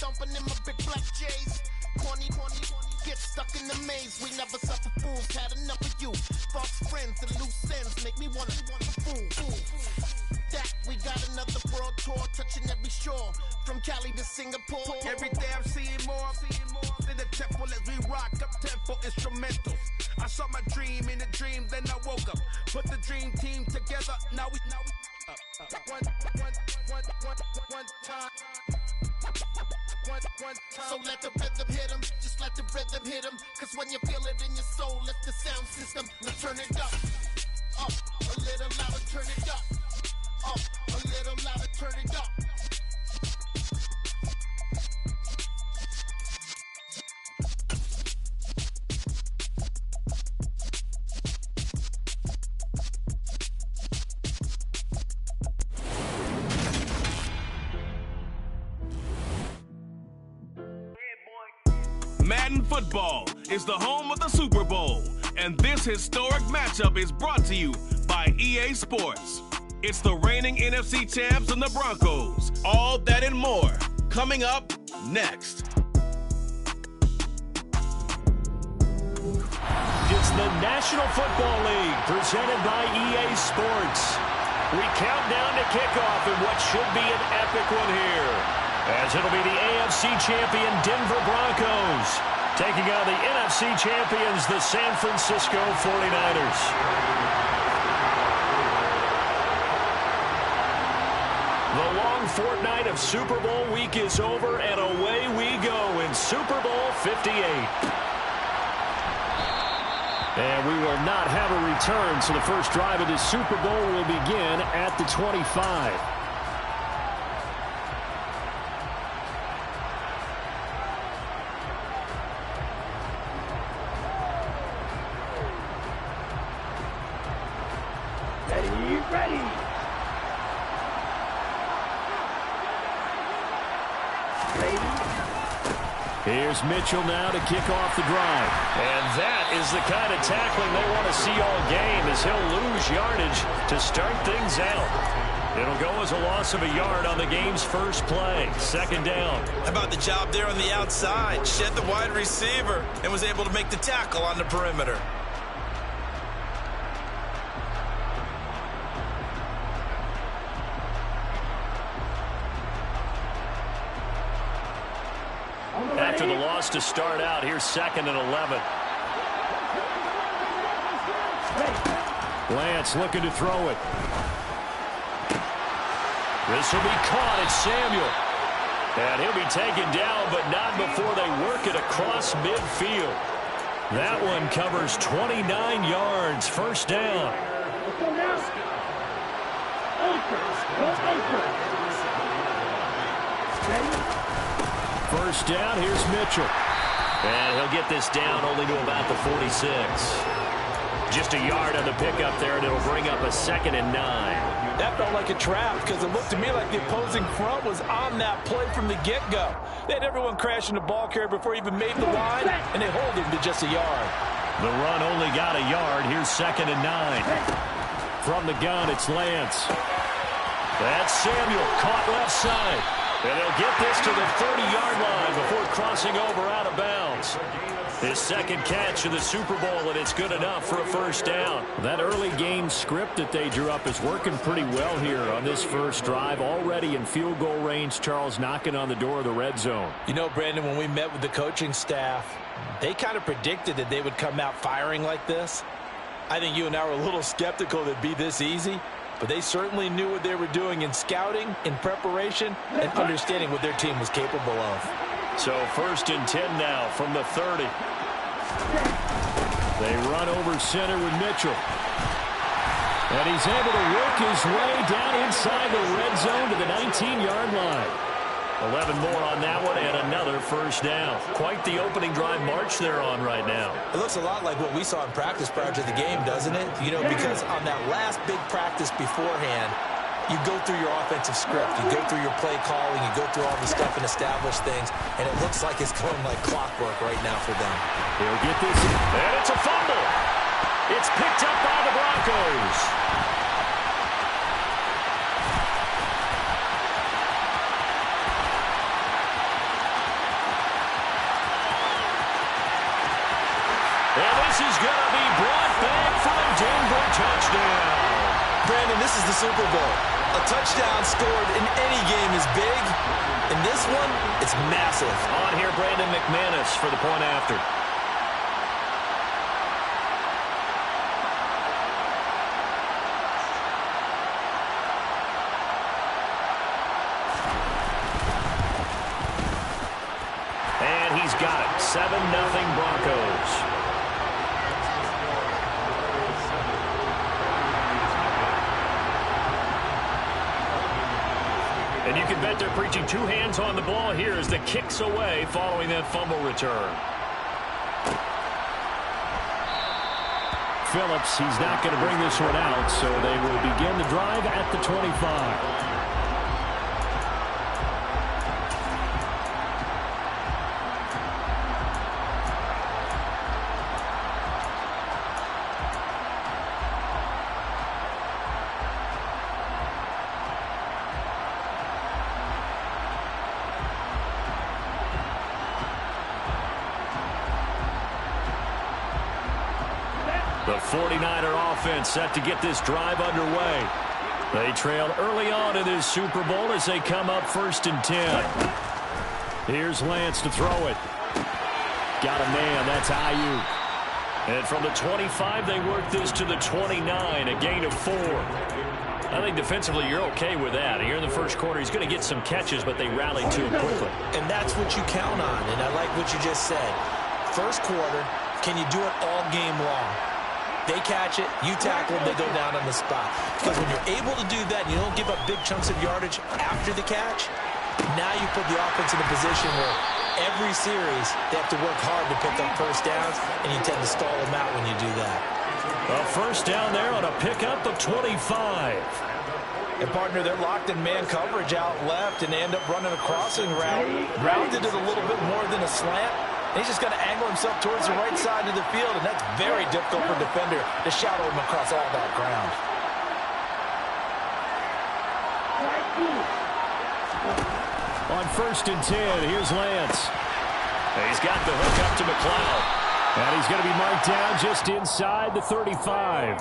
Stomping in my big black J's. Corny, get stuck in the maze. We never suffer fools, had enough of you. False friends and loose ends make me wanna fool. That we got another world tour, touching every shore, from Cali to Singapore. Every day I'm seeing more in the temple as we rock up tempo instrumentals. I saw my dream in a dream, then I woke up. Put the dream team together, now we one time. So let the rhythm hit 'em, just let the rhythm hit 'em. Cause when you feel it in your soul, lift the sound system. Now turn it up a little louder, turn it up a little louder, turn it up. Madden Football is the home of the Super Bowl, and this historic matchup is brought to you by EA Sports. It's the reigning NFC champs and the Broncos. All that and more coming up next. It's the National Football League presented by EA Sports. We count down to kickoff in what should be an epic one here, as it'll be the AFC champion Denver Broncos taking on the NFC champions, the San Francisco 49ers. The long fortnight of Super Bowl week is over, and away we go in Super Bowl 58. And we will not have a return, so the first drive of this Super Bowl will begin at the 25. Here's Mitchell now to kick off the drive. And that is the kind of tackling they want to see all game, as he'll lose yardage to start things out. It'll go as a loss of a yard on the game's first play. Second down. How about the job there on the outside? Shed the wide receiver and was able to make the tackle on the perimeter. After the loss to start out, here's 2nd and 11. Lance looking to throw it. This will be caught. It's Samuel. And he'll be taken down, but not before they work it across midfield. That one covers 29 yards. First down. First down, here's Mitchell. And he'll get this down only to about the 46. Just a yard on the pickup there, and it'll bring up a 2nd and 9. That felt like a trap because it looked to me like the opposing front was on that play from the get-go. They had everyone crashing the ball carrier before he even made the line, and they hold him to just a yard. The run only got a yard. Here's 2nd and 9. From the gun, it's Lance. That's Samuel, caught left side. And they'll get this to the 30-yard line before crossing over out of bounds. His second catch of the Super Bowl, and it's good enough for a first down. That early game script that they drew up is working pretty well here on this first drive. Already in field goal range, Charles knocking on the door of the red zone. You know, Brandon, when we met with the coaching staff, they kind of predicted that they would come out firing like this. I think you and I were a little skeptical that it'd be this easy. But they certainly knew what they were doing in scouting, in preparation, and understanding what their team was capable of. So 1st and 10 now from the 30. They run over center with Mitchell. And he's able to work his way down inside the red zone to the 19-yard line. 11 more on that one and another first down. Quite the opening drive march they're on right now. It looks a lot like what we saw in practice prior to the game, doesn't it? You know, because on that last big practice beforehand, you go through your offensive script, you go through your play calling, you go through all the stuff and establish things, and it looks like it's going like clockwork right now for them. They'll get this, and it's a fumble. It's picked up by the Broncos. And this is going to be brought back for a Denver touchdown. Brandon, this is the Super Bowl. A touchdown scored in any game is big. In this one, it's massive. On here, Brandon McManus for the point after. And he's got it. 7-0 Broncos. And you can bet they're preaching two hands on the ball here as the kick's away following that fumble return. Phillips, he's not going to bring this one out, so they will begin the drive at the 25. The 49er offense set to get this drive underway. They trailed early on in this Super Bowl as they come up 1st and 10. Here's Lance to throw it. Got a man. That's Ayuk. And from the 25, they work this to the 29, a gain of 4. I think defensively you're okay with that. Here in the first quarter, he's going to get some catches, but they rallied to him quickly. And that's what you count on, and I like what you just said. First quarter, can you do it all game long? They catch it, you tackle them, they go down on the spot. Because when you're able to do that and you don't give up big chunks of yardage after the catch, now you put the offense in a position where every series they have to work hard to pick up first downs, and you tend to stall them out when you do that. A first down there on a pickup of 25. And partner, they're locked in man coverage out left, and they end up running a crossing route. Rounded it a little bit more than a slant. He's just going to angle himself towards the right side of the field, and that's very difficult for a defender to shadow him across all that ground. On 1st and 10, here's Lance. And he's got the hook up to McLeod. And he's going to be marked down just inside the 35.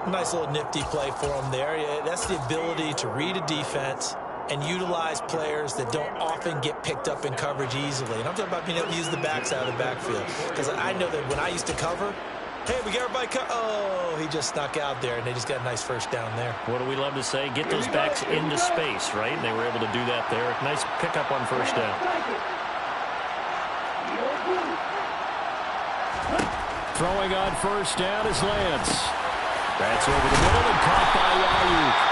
Nice little nifty play for him there. Yeah, that's the ability to read a defense and utilize players that don't often get picked up in coverage easily. And I'm talking about being able to use the backside of the backfield. Because I know that when I used to cover, hey, we got everybody oh, he just snuck out there, and they just got a nice first down there. What do we love to say? Get those backs into space, right? And they were able to do that there. Nice pickup on first down. Throwing on first down is Lance. That's over the middle and caught by Ayuk.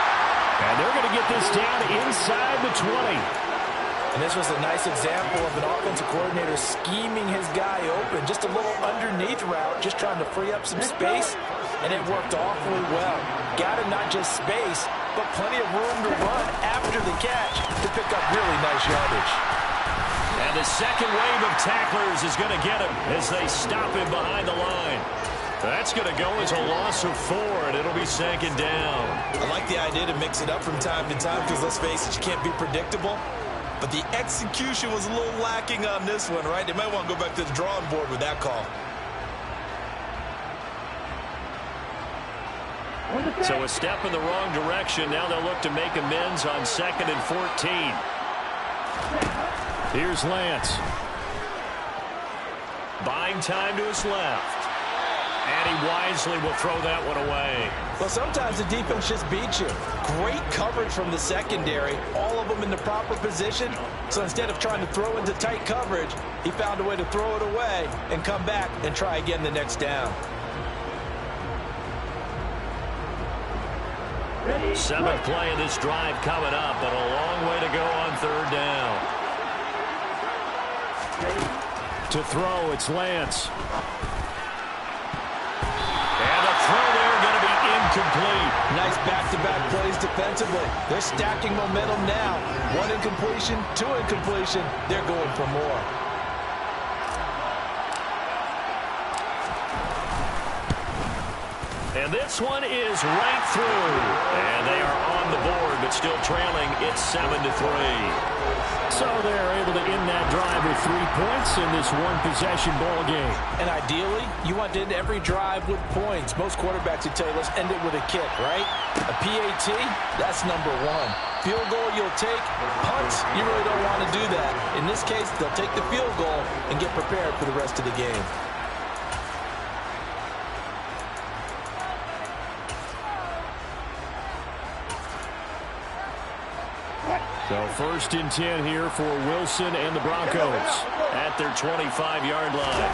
And they're going to get this down inside the 20. And this was a nice example of an offensive coordinator scheming his guy open. Just a little underneath route, just trying to free up some space. And it worked awfully well. Got him not just space, but plenty of room to run after the catch to pick up really nice yardage. And the second wave of tacklers is going to get him as they stop him behind the line. That's going to go as a loss of 4, and it'll be 2nd down. I like the idea to mix it up from time to time because, let's face it, you can't be predictable. But the execution was a little lacking on this one, right? They might want to go back to the drawing board with that call. So a step in the wrong direction. Now they'll look to make amends on 2nd and 14. Here's Lance. Buying time to his left. And he wisely will throw that one away. Well, sometimes the defense just beats you. Great coverage from the secondary. All of them in the proper position. So instead of trying to throw into tight coverage, he found a way to throw it away and come back and try again the next down. 7th play of this drive coming up, but a long way to go on 3rd down. To throw, it's Lance. And the throw there going to be incomplete. Nice back-to-back plays defensively. They're stacking momentum now. 1 incompletion, 2 incompletion. They're going for more. And this one is right through. And they are on the board, but still trailing. It's 7-3. So they're able to end that drive with 3 points in this one-possession ball game. And ideally, you want to end every drive with points. Most quarterbacks would tell you, let's end it with a kick, right? A PAT, that's number one. Field goal you'll take. Punts, you really don't want to do that. In this case, they'll take the field goal and get prepared for the rest of the game. So 1st and 10 here for Wilson and the Broncos at their 25-yard line.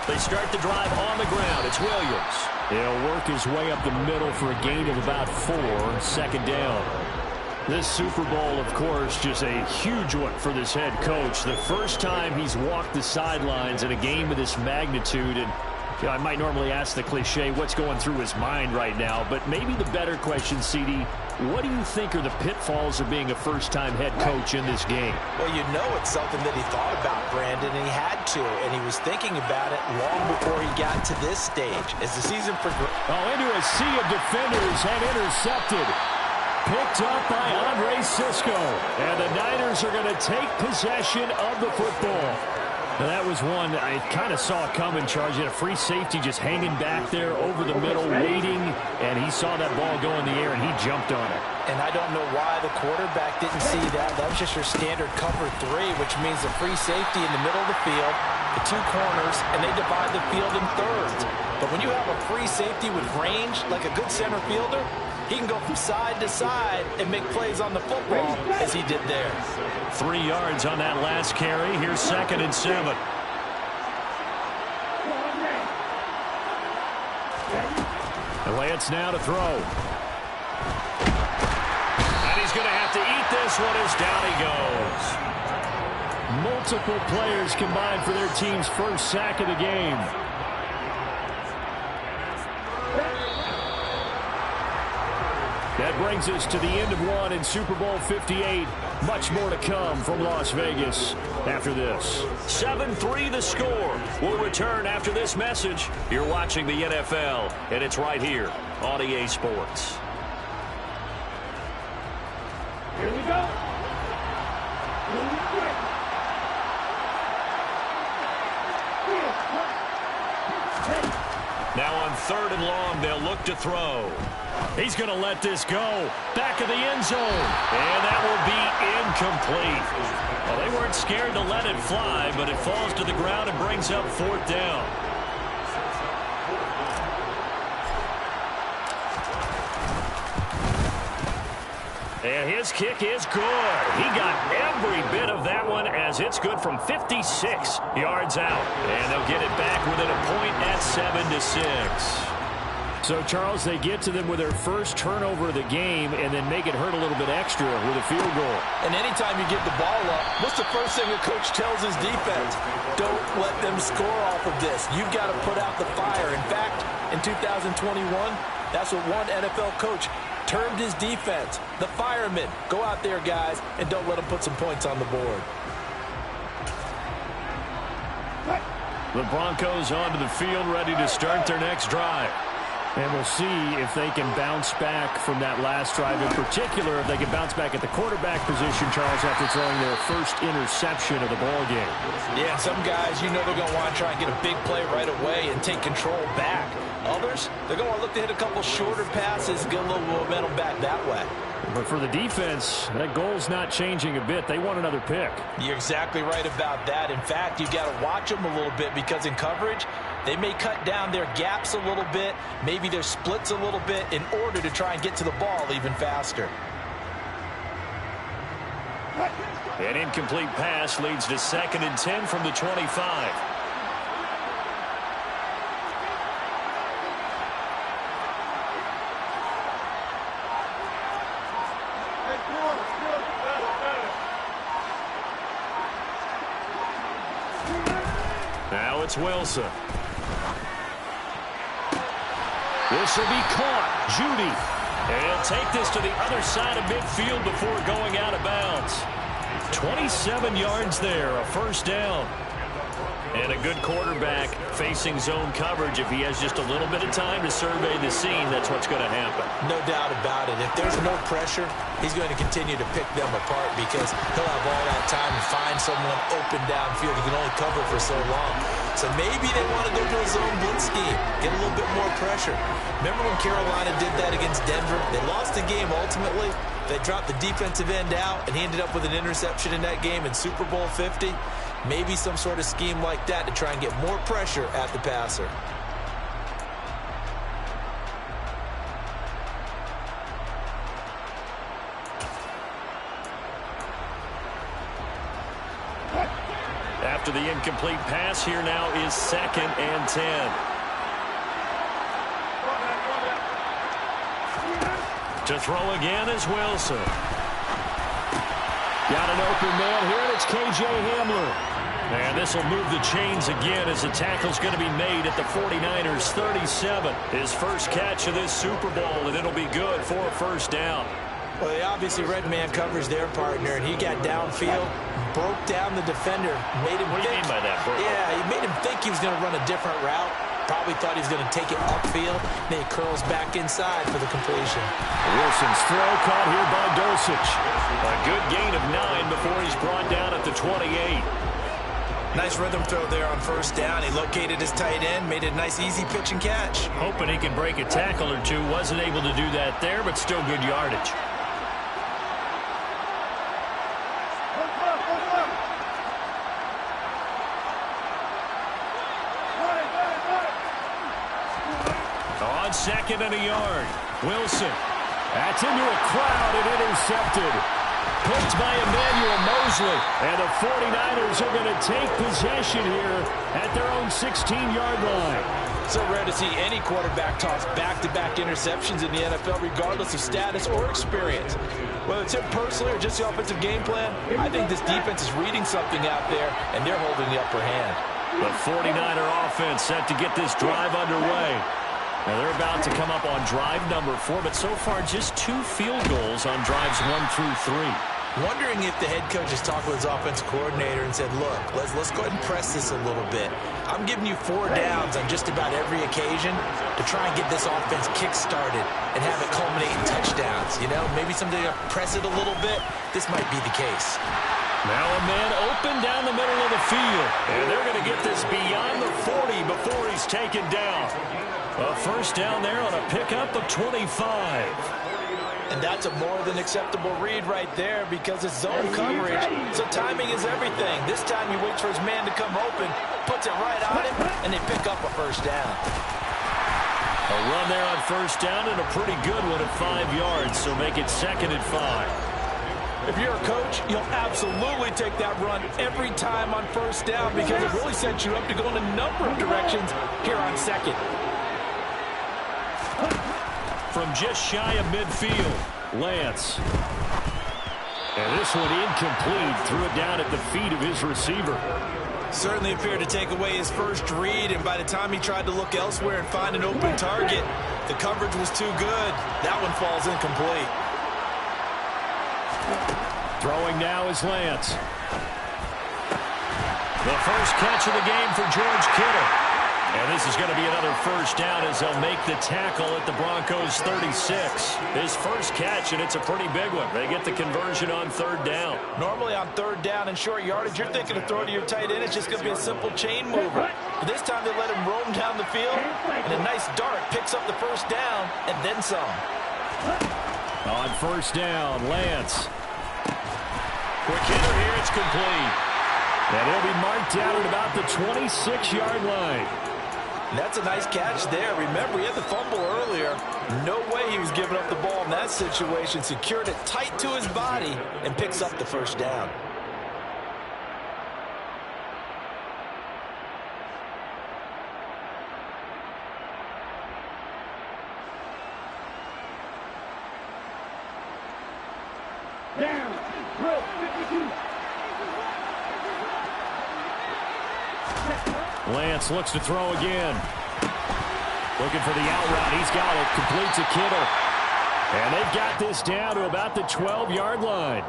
They start the drive on the ground. It's Williams. He'll work his way up the middle for a gain of about 4, 2nd down. This Super Bowl, of course, just a huge one for this head coach. The first time he's walked the sidelines in a game of this magnitude. And you know, I might normally ask the cliche, what's going through his mind right now? But maybe the better question, CD, what do you think are the pitfalls of being a first-time head coach in this game? Well, you know it's something that he thought about, Brandon, and he had to. And he was thinking about it long before he got to this stage. As the season progressed. Oh, into a sea of defenders and intercepted. Picked up by Andre Sisco. And the Niners are going to take possession of the football. Now, that was one I kind of saw coming, Charles. He had a free safety just hanging back there over the middle, waiting, and he saw that ball go in the air, and he jumped on it. And I don't know why the quarterback didn't see that. That was just your standard cover 3, which means a free safety in the middle of the field, the 2 corners, and they divide the field in thirds. But when you have a free safety with range, like a good center fielder, he can go from side to side and make plays on the football as he did there. 3 yards on that last carry. Here's 2nd and 7. And Lance now to throw. And he's going to have to eat this one as down he goes. Multiple players combined for their team's first sack of the game. That brings us to the end of one in Super Bowl 58. Much more to come from Las Vegas after this. 7-3 the score. We'll return after this message. You're watching the NFL, and it's right here on EA Sports. Here we go. Now on 3rd and long, they'll look to throw. He's going to let this go. Back of the end zone. And that will be incomplete. Well, they weren't scared to let it fly, but it falls to the ground and brings up 4th down. And his kick is good. He got every bit of that one as it's good from 56 yards out. And they'll get it back within a point at 7-6. So, Charles, they get to them with their first turnover of the game and then make it hurt a little bit extra with a field goal. And anytime you get the ball up, what's the first thing a coach tells his defense? Don't let them score off of this. You've got to put out the fire. In fact, in 2021, that's what one NFL coach termed his defense, the firemen. Go out there, guys, and don't let them put some points on the board. The Broncos onto the field, ready to start their next drive. And we'll see if they can bounce back from that last drive. In particular, if they can bounce back at the quarterback position, Charles, after throwing their first interception of the ball game. Yeah, some guys, you know they're going to want to try and get a big play right away and take control back. Others, they're going to look to hit a couple shorter passes and get a little momentum back that way. But for the defense, that goal's not changing a bit. They want another pick. You're exactly right about that. In fact, you've got to watch them a little bit because in coverage, they may cut down their gaps a little bit, maybe their splits a little bit in order to try and get to the ball even faster. An incomplete pass leads to 2nd and 10 from the 25. Now it's Wilson. This will be caught. Judy. And he'll take this to the other side of midfield before going out of bounds. 27 yards there, a 1st down. And a good quarterback facing zone coverage, if he has just a little bit of time to survey the scene, that's what's going to happen. No doubt about it. If there's no pressure, he's going to continue to pick them apart because he'll have all that time to find someone open downfield. He can only cover for so long. So maybe they want to go to a zone blitz scheme, get a little bit more pressure. Remember when Carolina did that against Denver? They lost the game ultimately. They dropped the defensive end out, and he ended up with an interception in that game in Super Bowl 50. Maybe some sort of scheme like that to try and get more pressure at the passer. After the incomplete pass, here now is 2nd and 10. To throw again is Wilson. Got an open man here, and it's K.J. Hamler. And this will move the chains again as the tackle's going to be made at the 49ers 37. His first catch of this Super Bowl, and it'll be good for a first down. Well, they obviously red man coverage their partner, and he got downfield, broke down the defender, made him What do you mean by that, bro? Yeah, he made him think he was going to run a different route. Probably thought he was going to take it upfield. Then he curls back inside for the completion. Wilson's throw caught here by Dulcich. A good gain of 9 before he's brought down at the 28. Nice rhythm throw there on first down. He located his tight end, made a nice easy pitch and catch. Hoping he can break a tackle or two. Wasn't able to do that there, but still good yardage. On 2nd and a yard. Wilson. That's into a crowd and intercepted. Picked by Emmanuel Mosley. And the 49ers are going to take possession here at their own 16-yard line. So rare to see any quarterback toss back-to-back interceptions in the NFL, regardless of status or experience. Whether it's him personally or just the offensive game plan, I think this defense is reading something out there, and they're holding the upper hand. The 49er offense set to get this drive underway. Now they're about to come up on drive number 4, but so far just 2 field goals on drives 1 through 3. Wondering if the head coach has talked with his offensive coordinator and said, look, let's go ahead and press this a little bit. I'm giving you 4 downs on just about every occasion to try and get this offense kick-started and have it culminate in touchdowns. You know, maybe someday to press it a little bit. This might be the case. Now a man open down the middle of the field. And they're going to get this beyond the 40 before he's taken down. A first down there on a pickup of 25. And that's a more than acceptable read right there because it's zone coverage, so timing is everything. This time he waits for his man to come open, puts it right on him, and they pick up a first down. A run there on first down and a pretty good one at 5 yards, so make it 2nd and 5. If you're a coach, you'll absolutely take that run every time on first down because it really sets you up to go in a number of directions here on 2nd. From just shy of midfield, Lance. And this one incomplete. Threw it down at the feet of his receiver. Certainly appeared to take away his first read, and by the time he tried to look elsewhere and find an open target, the coverage was too good. That one falls incomplete. Throwing now is Lance. The first catch of the game for George Kittle. And this is going to be another first down as they'll make the tackle at the Broncos 36. His first catch, and it's a pretty big one. They get the conversion on 3rd down. Normally on 3rd down and short yardage, you're thinking of throwing to your tight end. It's just going to be a simple chain mover. But this time they let him roam down the field, and a nice dart picks up the first down and then some. On first down, Lance. Quick hitter here, it's complete. And he'll be marked down at about the 26-yard line. That's a nice catch there. Remember, he had the fumble earlier. No way he was giving up the ball in that situation. Secured it tight to his body and picks up the first down. Down, drill, 52. Lance looks to throw again. Looking for the out route. He's got it. Complete to Kittle. And they've got this down to about the 12-yard line.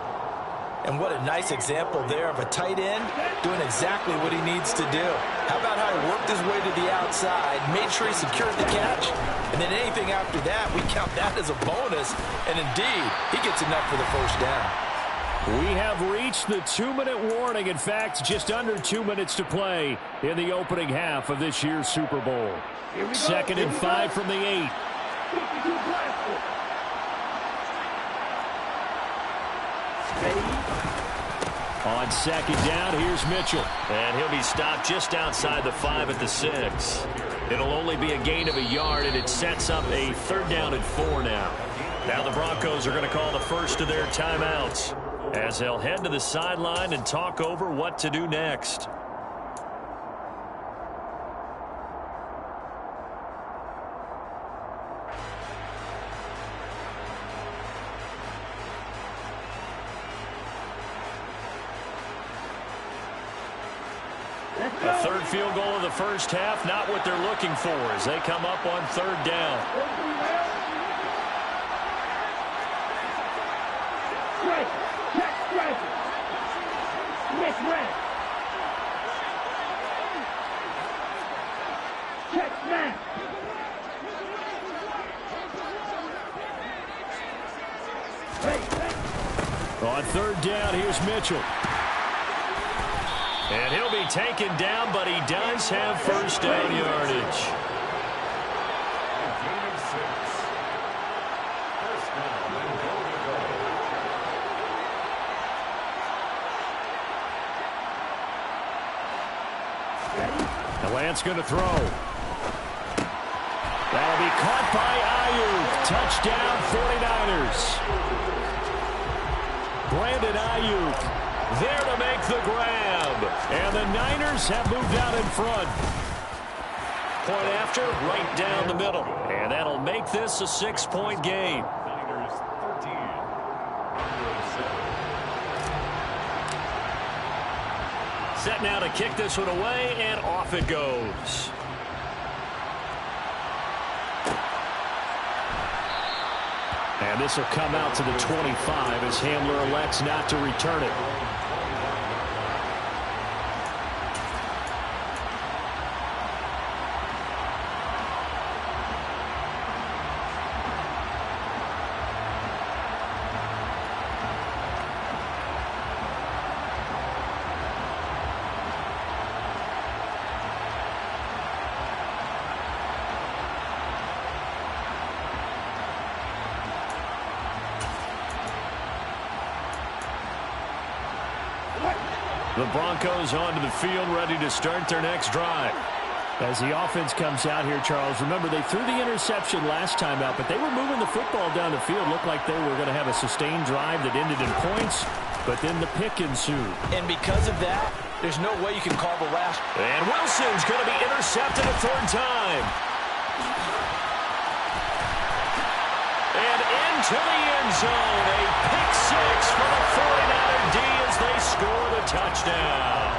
And what a nice example there of a tight end doing exactly what he needs to do. How about how he worked his way to the outside, made sure he secured the catch, and then anything after that, we count that as a bonus. And indeed, he gets enough for the first down. We have reached the 2-minute warning. In fact, just under 2 minutes to play in the opening half of this year's Super Bowl. 2nd and 5 from the 8. On 2nd down, here's Mitchell. And he'll be stopped just outside the 5 at the 6. It'll only be a gain of a yard, and it sets up a 3rd down and 4 now. Now the Broncos are going to call the first of their timeouts as they'll head to the sideline and talk over what to do next. A 3rd field goal of the first half, not what they're looking for as they come up on 3rd down. On 3rd down, here's Mitchell. And he'll be taken down, but he does have first down yardage. The Lance going to throw. That'll be caught by Ayuk. Touchdown 49ers. Brandon Ayuk there to make the grab. And the Niners have moved out in front. Point after, right down the middle. And that'll make this a 6-point game. Set now to kick this one away, and off it goes. And this will come out to the 25 as Hamler elects not to return it. The Broncos onto the field, ready to start their next drive. As the offense comes out here, Charles, remember they threw the interception last time out, but they were moving the football down the field. Looked like they were going to have a sustained drive that ended in points, but then the pick ensued. And because of that, there's no way you can call the last. And Wilson's going to be intercepted a 3rd time. And into the end zone, a pick 6 for the 49er D as they score the touchdown.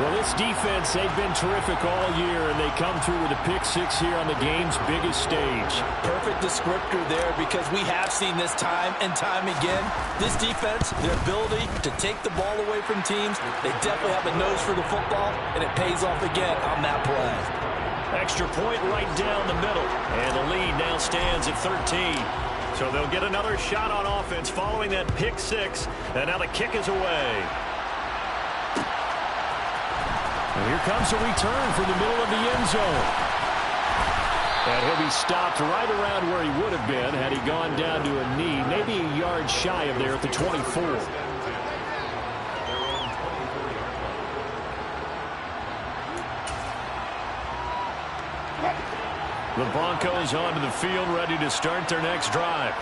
Well, this defense, they've been terrific all year, and they come through with a pick 6 here on the game's biggest stage. Perfect descriptor there, because we have seen this time and time again. This defense, their ability to take the ball away from teams, they definitely have a nose for the football, and it pays off again on that play. Extra point right down the middle, and the lead now stands at 13. So they'll get another shot on offense following that pick 6, and now the kick is away. And here comes a return from the middle of the end zone. And he'll be stopped right around where he would have been had he gone down to a knee, maybe a yard shy of there at the 24. The Broncos onto the field, ready to start their next drive.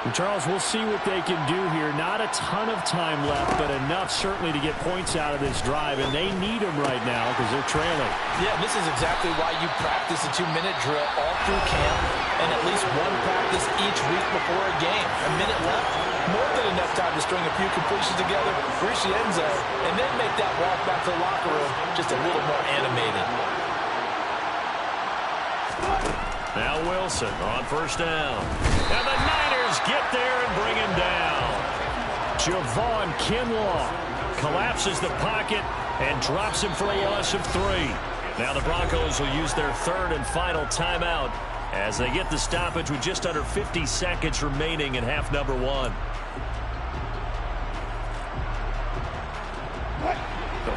And Charles, we'll see what they can do here. Not a ton of time left, but enough certainly to get points out of this drive, and they need them right now because they're trailing. Yeah, this is exactly why you practice a 2-minute drill all through camp and at least one practice each week before a game. A minute left, more than enough time to string a few completions together, reach the end zone, and then make that walk back to the locker room just a little more animated. Now Wilson on 1st down. And the Niners get there and bring him down. Javon Kinlaw collapses the pocket and drops him for a loss of 3. Now the Broncos will use their third and final timeout as they get the stoppage with just under 50 seconds remaining in half number 1.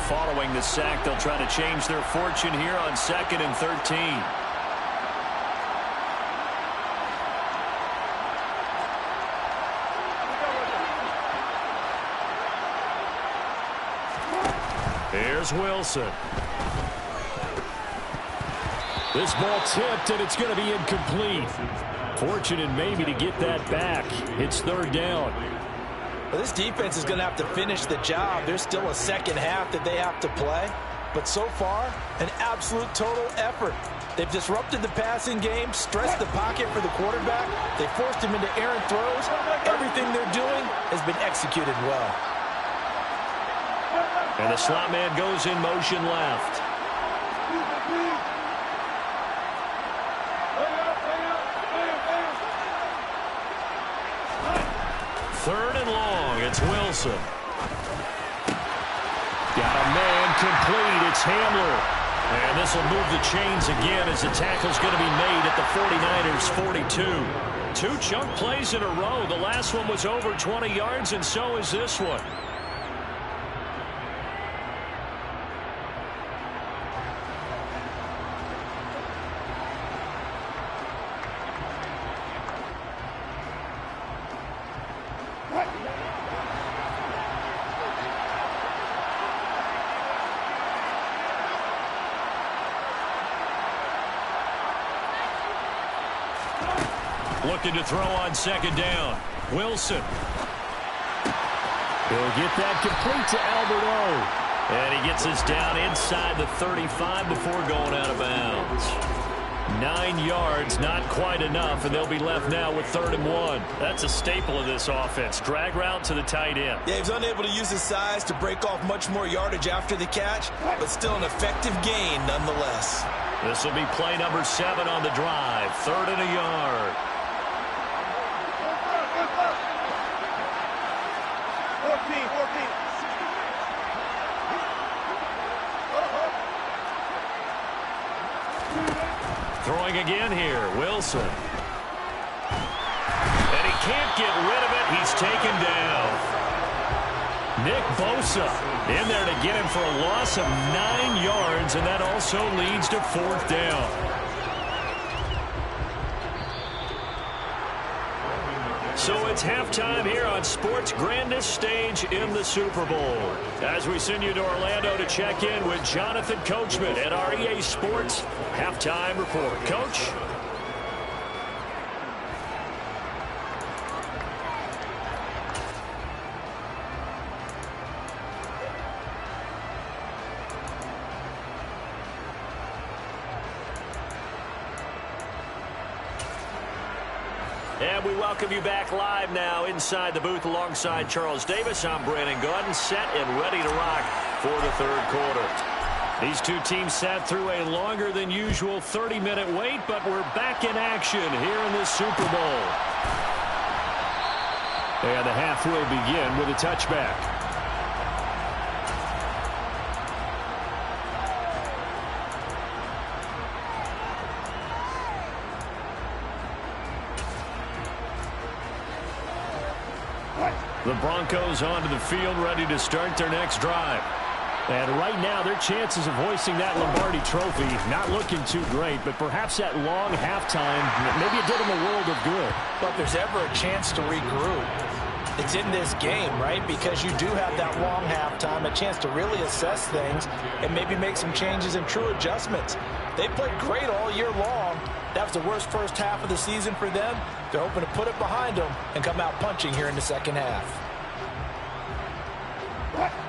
Following the sack, they'll try to change their fortune here on 2nd and 13. Here's Wilson. This ball tipped, and it's going to be incomplete. Fortunate maybe to get that back. It's 3rd down. Well, this defense is going to have to finish the job. There's still a second half that they have to play. But so far, an absolute total effort. They've disrupted the passing game, stressed the pocket for the quarterback. They forced him into errant throws. Everything they're doing has been executed well. And the slot man goes in motion left. Third and long, it's Wilson. Got a man complete, it's Hamler. And this will move the chains again as the tackle's going to be made at the 49ers' 42. 2 chunk plays in a row. The last one was over 20 yards, and so is this one. Looking to throw on 2nd down. Wilson. He'll get that complete to Albert O. And he gets us down inside the 35 before going out of bounds. 9 yards, not quite enough, and they'll be left now with 3rd and 1. That's a staple of this offense. Drag route to the tight end. Yeah, he was unable to use his size to break off much more yardage after the catch, but still an effective gain nonetheless. This will be play number 7 on the drive. 3rd and a yard. 14. Throwing again here, Wilson. And he can't get rid of it. He's taken down. Nick Bosa in there to get him for a loss of 9 yards, and that also leads to 4th down. So it's halftime here on sports' grandest stage in the Super Bowl. As we send you to Orlando to check in with Jonathan Coachman at our EA Sports Halftime Report. Coach? And we welcome you back live now inside the booth alongside Charles Davis. I'm Brandon Gordon, set and ready to rock for the 3rd quarter. These two teams sat through a longer than usual 30-minute wait, but we're back in action here in the Super Bowl. And the half will begin with a touchback. The Broncos onto the field, ready to start their next drive. And right now, their chances of hoisting that Lombardi trophy not looking too great, but perhaps that long halftime, maybe it did them a world of good. But if there's ever a chance to regroup, it's in this game, right? Because you do have that long halftime, a chance to really assess things and maybe make some changes and true adjustments. They played great all year long. That was the worst first half of the season for them. They're hoping to put it behind them and come out punching here in the second half.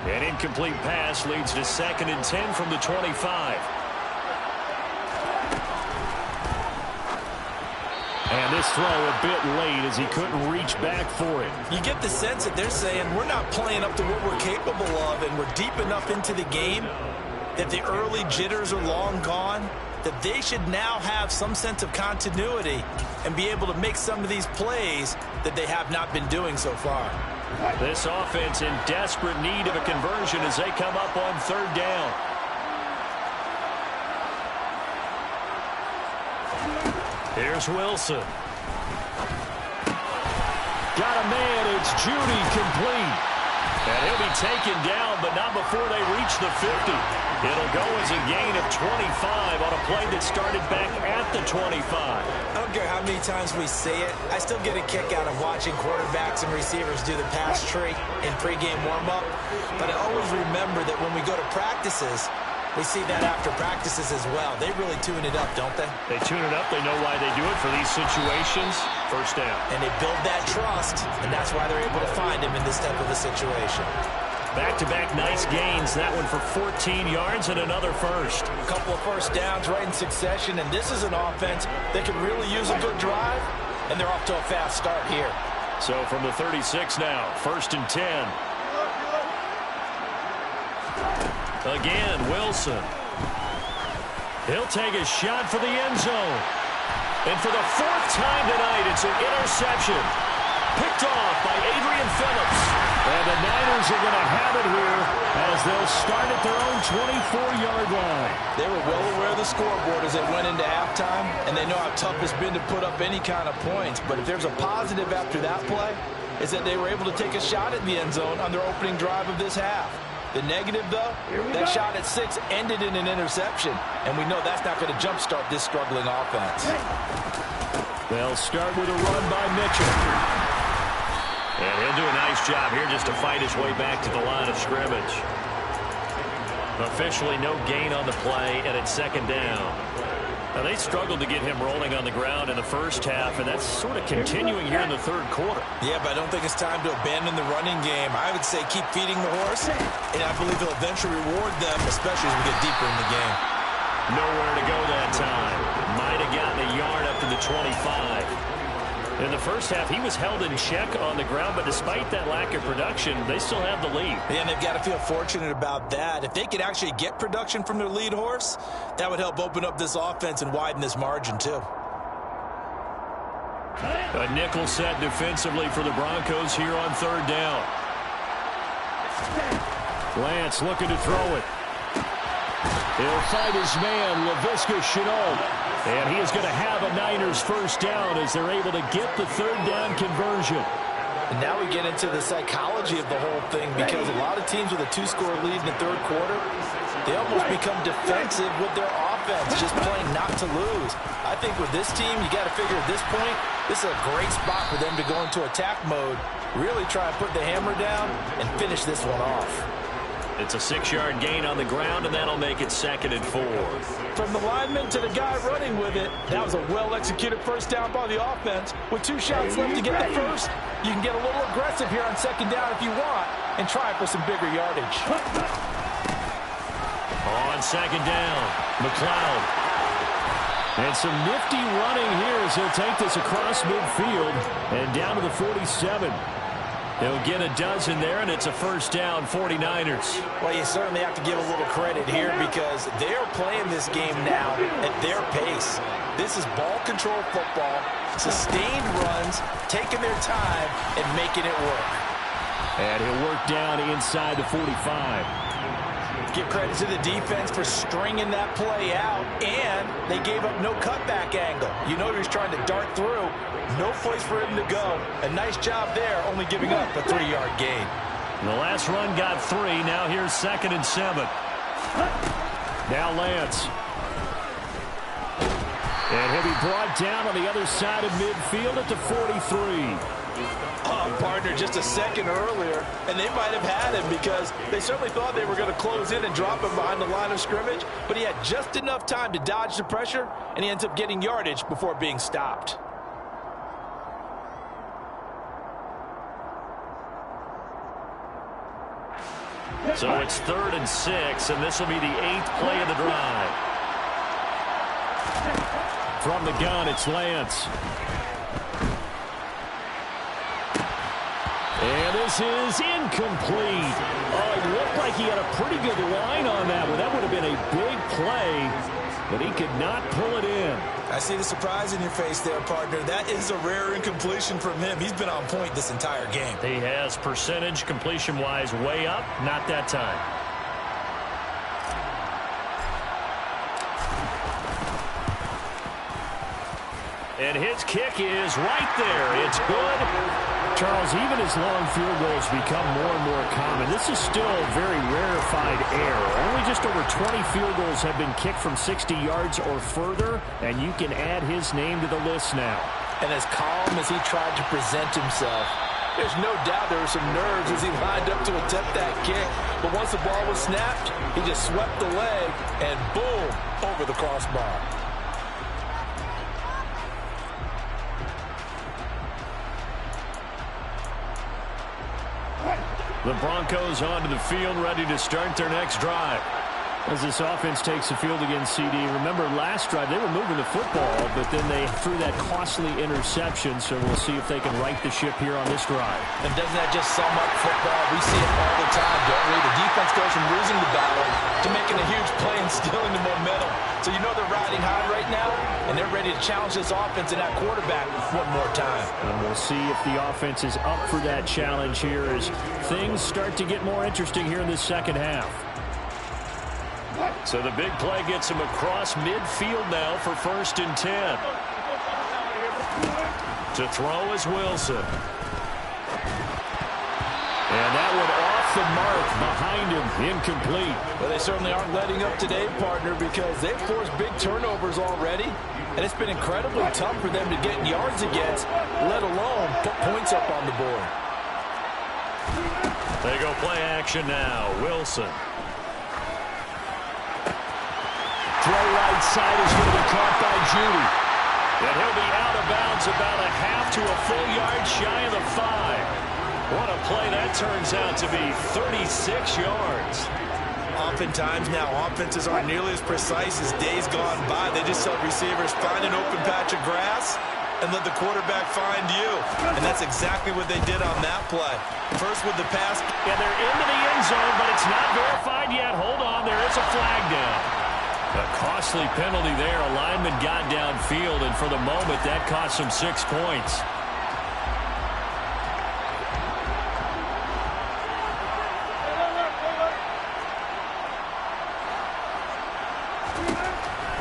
An incomplete pass leads to 2nd and 10 from the 25. And this throw a bit late as he couldn't reach back for it. You get the sense that they're saying we're not playing up to what we're capable of, and we're deep enough into the game that the early jitters are long gone, that they should now have some sense of continuity and be able to make some of these plays that they have not been doing so far. This offense in desperate need of a conversion as they come up on third down. Here's Wilson. Got a man. It's Judy, complete. And he'll be taken down, but not before they reach the 50. It'll go as a gain of 25 on a play that started back at the 25. I don't care how many times we see it. I still get a kick out of watching quarterbacks and receivers do the pass tree in pregame warm-up. But I always remember that when we go to practices, we see that after practices as well. They really tune it up, don't they? They tune it up. They know why they do it for these situations. First down. And they build that trust, and that's why they're able to find him in this type of a situation. Back-to-back nice gains. That one for 14 yards and another first. A couple of first downs right in succession, and this is an offense that could really use a good drive, and they're off to a fast start here. So from the 36 now, 1st and 10. Again, Wilson. He'll take a shot for the end zone. And for the 4th time tonight, it's an interception. Picked off by Adrian Phillips. And the Niners are going to have it here as they'll start at their own 24-yard line. They were well aware of the scoreboard as they went into halftime, and they know how tough it's been to put up any kind of points. But if there's a positive after that play, it's that they were able to take a shot at the end zone on their opening drive of this half. The negative, though, that shot at 6 ended in an interception, and we know that's not going to jumpstart this struggling offense. They'll start with a run by Mitchell. And he'll do a nice job here just to fight his way back to the line of scrimmage. Officially no gain on the play, and it's 2nd down. Now, they struggled to get him rolling on the ground in the first half, and that's sort of continuing here in the 3rd quarter. Yeah, but I don't think it's time to abandon the running game. I would say keep feeding the horse, and I believe he'll eventually reward them, especially as we get deeper in the game. Nowhere to go that time. Might have gotten a yard up to the 25. In the first half, he was held in check on the ground, but despite that lack of production, they still have the lead. Yeah, and they've got to feel fortunate about that. If they could actually get production from their lead horse, that would help open up this offense and widen this margin, too. A nickel set defensively for the Broncos here on 3rd down. Lance looking to throw it. He'll fight his man, Laviska Shenault. And he is going to have a Niners 1st down as they're able to get the 3rd down conversion. And now we get into the psychology of the whole thing, because a lot of teams with a 2-score lead in the 3rd quarter, they almost become defensive with their offense, just playing not to lose. I think with this team, you got to figure at this point, this is a great spot for them to go into attack mode, really try and put the hammer down and finish this one off. It's a 6-yard gain on the ground, and that'll make it 2nd and 4. From the lineman to the guy running with it, that was a well-executed first down by the offense. With 2 shots left to get the first, you can get a little aggressive here on 2nd down if you want and try for some bigger yardage. On 2nd down, McLeod. And some nifty running here as he'll take this across midfield and down to the 47. He'll get a dozen there, and it's a 1st down, 49ers. Well, you certainly have to give a little credit here because they're playing this game now at their pace. This is ball control football, sustained runs, taking their time, and making it work. And he'll work down inside the 45. Give credit to the defense for stringing that play out, and they gave up no cutback angle. You know he was trying to dart through. No place for him to go. A nice job there, only giving up a 3-yard gain. The last run got 3. Now here's 2nd and 7. Now Lance. And he'll be brought down on the other side of midfield at the 43. Partner just a second earlier, and they might have had him because they certainly thought they were going to close in and drop him behind the line of scrimmage, but he had just enough time to dodge the pressure, and he ends up getting yardage before being stopped. So it's 3rd and 6, and this will be the 8th play of the drive. From the gun, it's Lance. And this is incomplete. Oh, it looked like he had a pretty good line on that one. That would have been a big play. but he could not pull it in. I see the surprise in your face there, partner. That is a rare incompletion from him. He's been on point this entire game. He has percentage completion-wise way up, not that time. And his kick is right there. It's good. Charles, even as long field goals become more and more common, this is still a very rarefied error. Only just over 20 field goals have been kicked from 60 yards or further, and you can add his name to the list now. And as calm as he tried to present himself, there's no doubt there were some nerves as he lined up to attempt that kick. But once the ball was snapped, he just swept the leg, and boom, over the crossbar. The Broncos onto the field, ready to start their next drive. As this offense takes the field against CD, remember last drive they were moving the football, but then they threw that costly interception, so we'll see if they can right the ship here on this drive. And doesn't that just sum up football? We see it all the time, don't we? The defense goes from losing the battle to making a huge play and stealing the momentum. So you know they're riding high right now, and they're ready to challenge this offense and that quarterback one more time. And we'll see if the offense is up for that challenge here as things start to get more interesting here in this second half. So the big play gets him across midfield now for 1st and 10. To throw is Wilson. And that one off the mark behind him, incomplete. Well, they certainly aren't letting up today, partner, because they've forced big turnovers already. And it's been incredibly tough for them to get yards against, let alone put points up on the board. They go play action now. Wilson. Throw right side is going to be caught by Judy. And he'll be out of bounds about a half to a full yard shy of the 5. What a play that turns out to be, 36 yards. Oftentimes now, offenses aren't nearly as precise as days gone by. They just tell receivers, find an open patch of grass and let the quarterback find you. And that's exactly what they did on that play. First with the pass. And they're into the end zone, but it's not verified yet. Hold on, there is a flag down. A costly penalty there. A lineman got downfield, and for the moment, that cost him 6 points.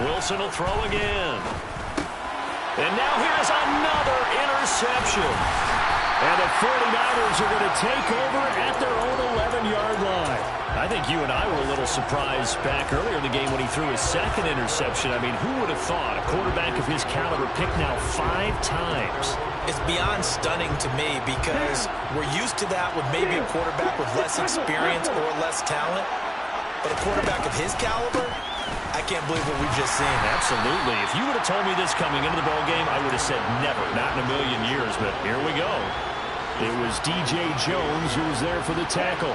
Wilson will throw again. And now here's another interception. And the 49ers are going to take over at their own 11-yard line. I think you and I were a little surprised back earlier in the game when he threw his second interception. I mean, who would have thought a quarterback of his caliber picked now 5 times? It's beyond stunning to me because we're used to that with maybe a quarterback with less experience or less talent. But a quarterback of his caliber, I can't believe what we've just seen. Absolutely. If you would have told me this coming into the ballgame, I would have said never, not in a million years. But here we go. It was DJ Jones who was there for the tackle.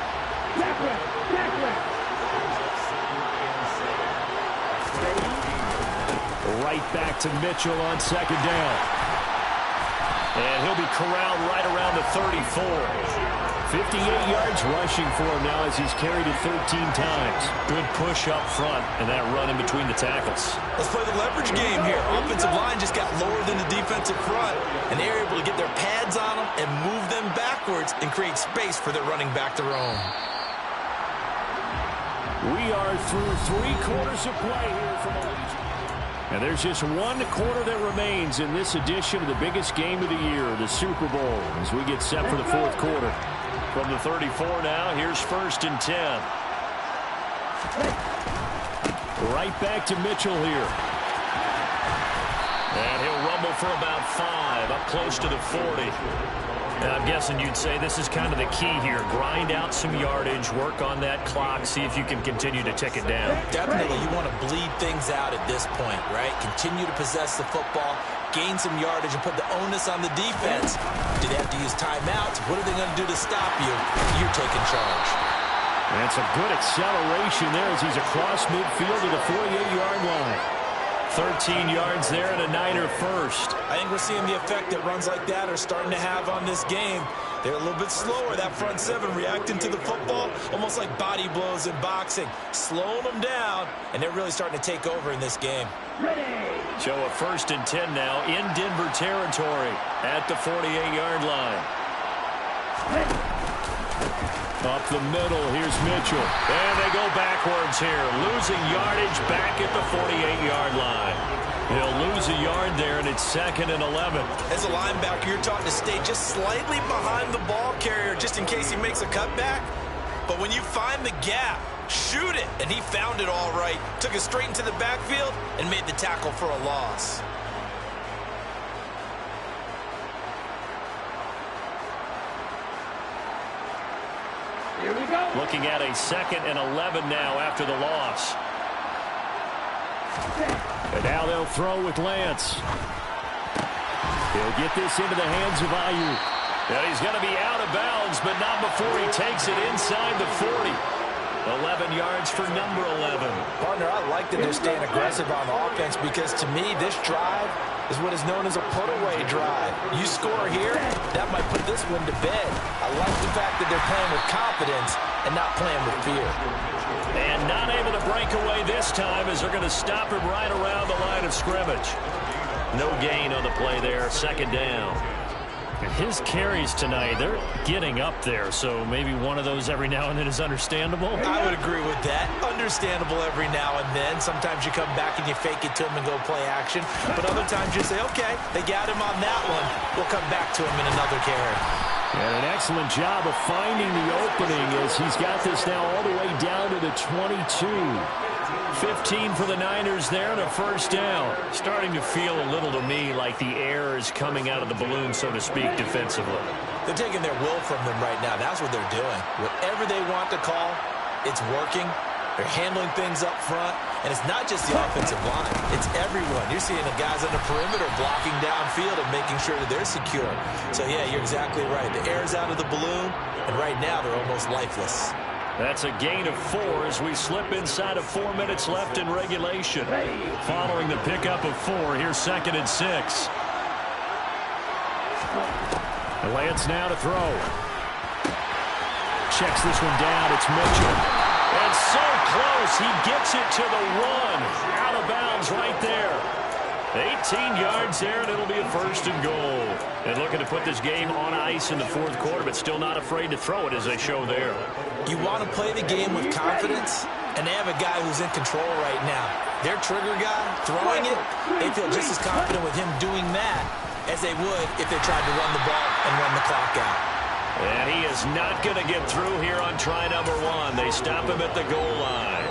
Right back to Mitchell on second down. And he'll be corralled right around the 34. 58 yards rushing for him now as he's carried it 13 times. Good push up front and that run in between the tackles. Let's play the leverage game here. Offensive line just got lower than the defensive front, and they're able to get their pads on them and move them backwards and create space for their running back to roam. We are through 3 quarters of play here from Allegiant. And there's just 1 quarter that remains in this edition of the biggest game of the year, the Super Bowl, as we get set for the 4th quarter. From the 34 now, here's 1st and 10. Right back to Mitchell here. And he'll rumble for about 5, up close to the 40. And I'm guessing you'd say this is kind of the key here. Grind out some yardage, work on that clock, see if you can continue to tick it down. Definitely, you want to bleed things out at this point, right? Continue to possess the football, gain some yardage, and put the onus on the defense. Do they have to use timeouts? What are they going to do to stop you? You're taking charge. And it's a good acceleration there as he's across midfield to the 48-yard line. 13 yards there and a Niner first. I think we're seeing the effect that runs like that are starting to have on this game. They're a little bit slower, that front seven, reacting to the football, almost like body blows in boxing, slowing them down, and they're really starting to take over in this game. So a 1st and 10 now in Denver territory at the 48-yard line. Up the middle, here's Mitchell. And they go backwards here, losing yardage back at the 48-yard line. He'll lose a yard there, and it's 2nd and 11. As a linebacker, you're taught to stay just slightly behind the ball carrier just in case he makes a cutback. But when you find the gap, shoot it. And he found it all right. Took it straight into the backfield and made the tackle for a loss. Here we go. Looking at a 2nd and 11 now after the loss. And now they'll throw with Lance. He'll get this into the hands of Ayuk. And he's going to be out of bounds, but not before he takes it inside the 40. 11 yards for number 11. Partner, I like that they're staying aggressive on the offense because, to me, this drive is what is known as a put-away drive. You score here, that might put this one to bed. I like the fact that they're playing with confidence and not playing with fear. And not able to break away this time as they're going to stop him right around the line of scrimmage. No gain on the play there, 2nd down. And his carries tonight, they're getting up there, so maybe one of those every now and then is understandable. I would agree with that. Understandable every now and then. Sometimes you come back and you fake it to him and go play action. But other times you say, okay, they got him on that one. We'll come back to him in another carry. And an excellent job of finding the opening as he's got this now all the way down to the 22. 15 for the Niners there and a 1st down. Starting to feel a little to me like the air is coming out of the balloon, so to speak, defensively. They're taking their will from them right now. That's what they're doing. Whatever they want to call, it's working. They're handling things up front. And it's not just the offensive line. It's everyone. You're seeing the guys on the perimeter blocking downfield and making sure that they're secure. So, yeah, you're exactly right. The air's out of the balloon, and right now they're almost lifeless. That's a gain of 4 as we slip inside of 4 minutes left in regulation. Following the pickup of 4, here's 2nd and 6. Lance now to throw. Checks this one down. It's Mitchell. And so close. He gets it to the 1. Out of bounds right there. 18 yards there, and it'll be a 1st and goal. And looking to put this game on ice in the 4th quarter, but still not afraid to throw it as they show there. You want to play the game with confidence, and they have a guy who's in control right now. Their trigger guy, throwing it, they feel just as confident with him doing that as they would if they tried to run the ball and run the clock out. And he is not going to get through here on try number 1. They stop him at the goal line.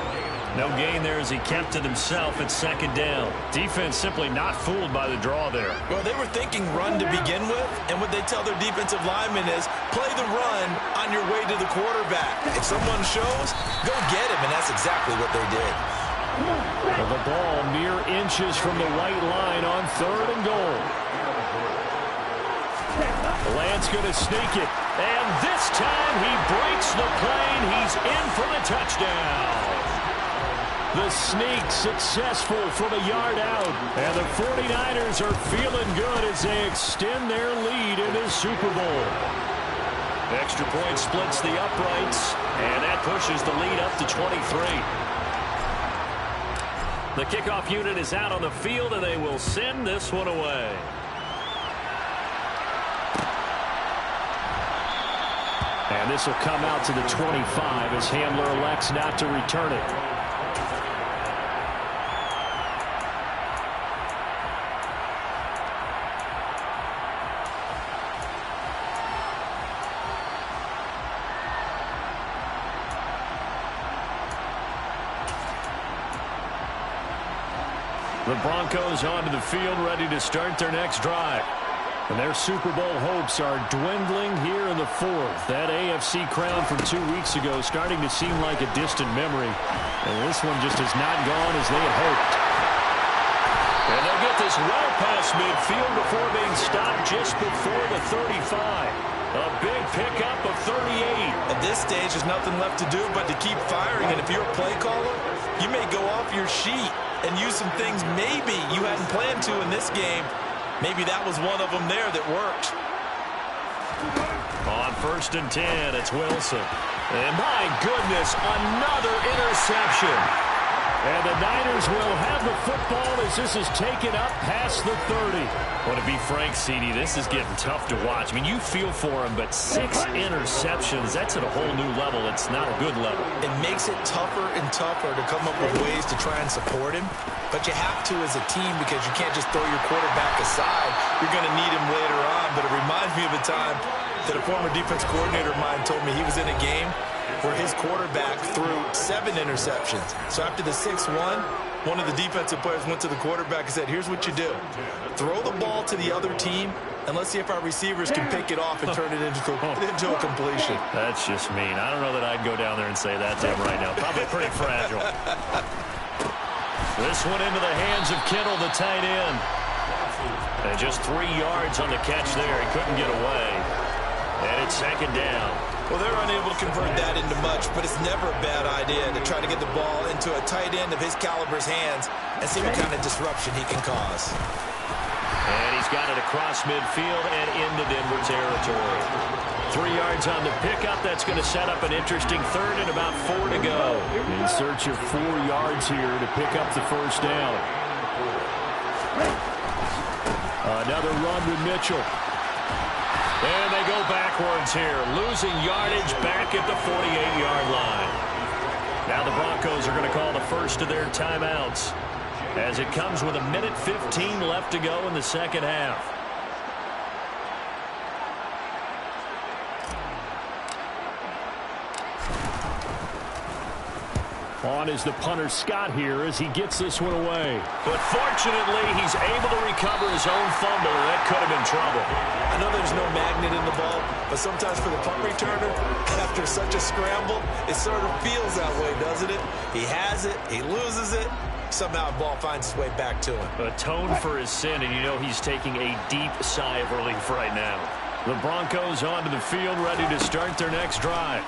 No gain there as he kept it himself at 2nd down. Defense simply not fooled by the draw there. Well, they were thinking run to begin with, and what they tell their defensive linemen is play the run on your way to the quarterback. If someone shows, go get him, and that's exactly what they did. Well, the ball mere inches from the white line on 3rd and goal. Lance going to sneak it, and this time he breaks the plane. He's in for the touchdown. The sneak successful from a yard out. And the 49ers are feeling good as they extend their lead in the Super Bowl. Extra point splits the uprights, and that pushes the lead up to 23. The kickoff unit is out on the field, and they will send this one away. And this will come out to the 25 as Hamler elects not to return it. The Broncos onto the field, ready to start their next drive. And their Super Bowl hopes are dwindling here in the 4th. That AFC crown from 2 weeks ago starting to seem like a distant memory. And this one just has not gone as they had hoped. And they'll get this well past midfield before being stopped just before the 35. A big pickup of 38. At this stage, there's nothing left to do but to keep firing. And if you're a play caller, you may go off your sheet and use some things maybe you hadn't planned to in this game. Maybe that was one of them there that worked. On first and 10. It's Wilson. And my goodness, another interception. And the Niners will have the football as this is taken up past the 30. Well, to be frank, CD, this is getting tough to watch. I mean, you feel for him, but 6 interceptions, that's at a whole new level. It's not a good level. It makes it tougher and tougher to come up with ways to try and support him. But you have to as a team because you can't just throw your quarterback aside. You're going to need him later on. But it reminds me of a time that a former defense coordinator of mine told me he was in a game where his quarterback threw 7 interceptions. So after the 6th one of the defensive players went to the quarterback and said, here's what you do. Throw the ball to the other team, and let's see if our receivers can pick it off and turn it into a completion. That's just mean. I don't know that I'd go down there and say that to him right now. Probably pretty fragile. This one into the hands of Kittle, the tight end. And just 3 yards on the catch there. He couldn't get away. And it's second down. Well, they're unable to convert that into much, but it's never a bad idea to try to get the ball into a tight end of his caliber's hands and see what kind of disruption he can cause. And he's got it across midfield and into Denver territory. 3 yards on the pickup. That's going to set up an interesting third and about 4 to go. In search of 4 yards here to pick up the first down. Another run with Mitchell. And they go backwards here, losing yardage back at the 48-yard line. Now the Broncos are going to call the first of their timeouts as it comes with 1:15 left to go in the second half. On is the punter Scott here as he gets this one away. But fortunately, he's able to recover his own fumble, and that could have been trouble. I know there's no magnet in the ball, but sometimes for the punt returner, after such a scramble, it sort of feels that way, doesn't it? He has it, he loses it, somehow the ball finds its way back to him. Atone for his sin, and you know he's taking a deep sigh of relief right now. The Broncos onto the field, ready to start their next drive.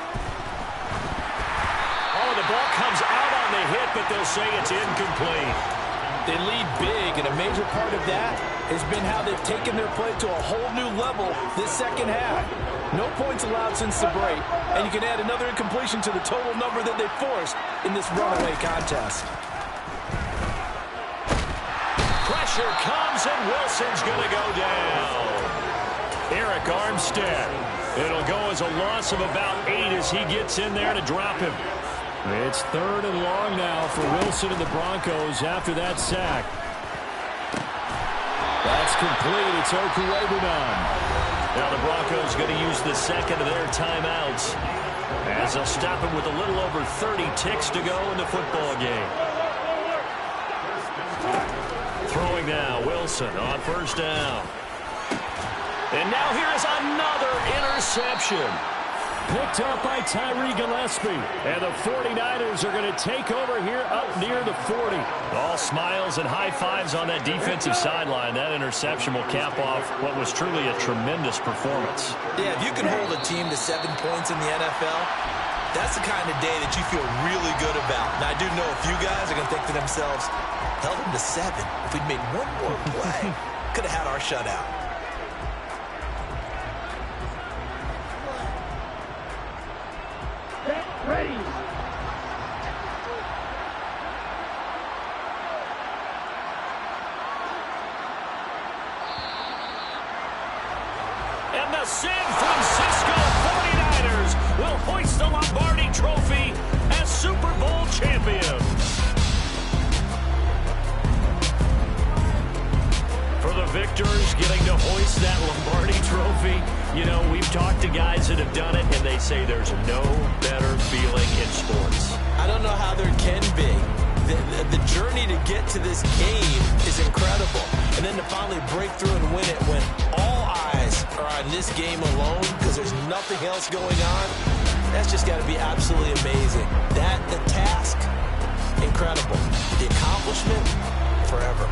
The ball comes out on the hit, but they'll say it's incomplete. They lead big, and a major part of that has been how they've taken their play to a whole new level this second half. No points allowed since the break, and you can add another incompletion to the total number that they forced in this runaway contest. Pressure comes, and Wilson's going to go down. Eric Armstead. It'll go as a loss of about 8 as he gets in there to drop him. It's 3rd and long now for Wilson and the Broncos after that sack. That's complete. It's Okurebunan. Now the Broncos going to use the second of their timeouts as they'll stop him with a little over 30 ticks to go in the football game. Throwing now, Wilson on first down. And now here is another interception. Picked up by Tyree Gillespie. And the 49ers are going to take over here up near the 40. All smiles and high fives on that defensive sideline. That interception will cap off what was truly a tremendous performance. Yeah, if you can hold a team to 7 points in the NFL, that's the kind of day that you feel really good about. Now, I do know a few guys are going to think to themselves, held them to 7. If we'd made one more play, could have had our shutout. Ready. And the San Francisco 49ers will hoist the Lombardi Trophy as Super Bowl champions. For the victors getting to hoist that Lombardi Trophy, you know, we've talked to guys that have done it, and they say there's no better feeling in sports. I don't know how there can be. The journey to get to this game is incredible. And then to finally break through and win it when all eyes are on this game alone because there's nothing else going on, that's just got to be absolutely amazing. The task, incredible. The accomplishment, forever.